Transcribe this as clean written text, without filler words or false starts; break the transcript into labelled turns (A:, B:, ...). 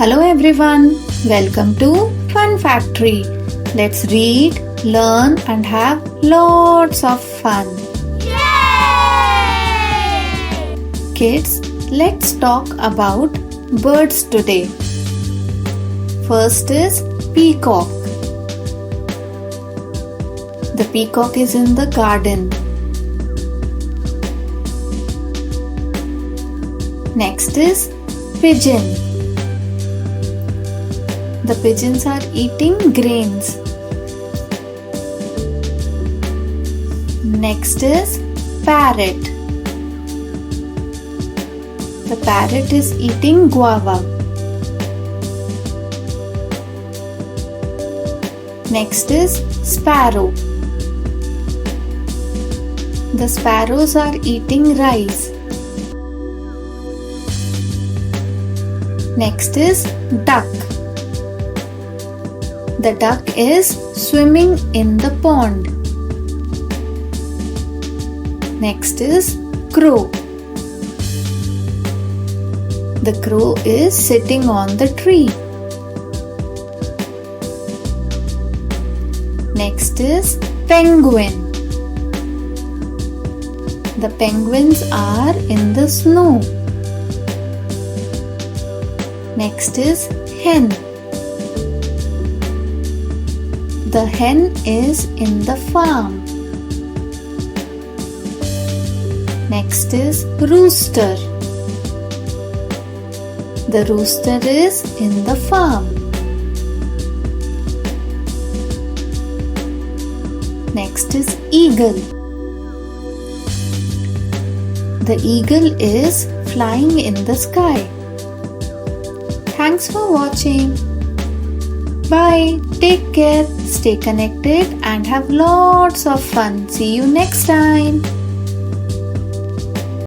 A: Hello everyone, welcome to Fun Factory. Let's read, learn and have lots of fun.
B: Yay!
A: Kids, let's talk about birds today. First is peacock. The peacock is in the garden. Next is pigeon. The pigeons are eating grains. Next is parrot. The parrot is eating guava. Next is sparrow. The sparrows are eating rice. Next is duck. The duck is swimming in the pond. Next is crow. The crow is sitting on the tree. Next is penguin. The penguins are in the snow. Next is hen. The hen is in the farm. Next is rooster. The rooster is in the farm. Next is eagle. The eagle is flying in the sky. Thanks for watching. Bye. Take care. Stay connected and have lots of fun. See you next time.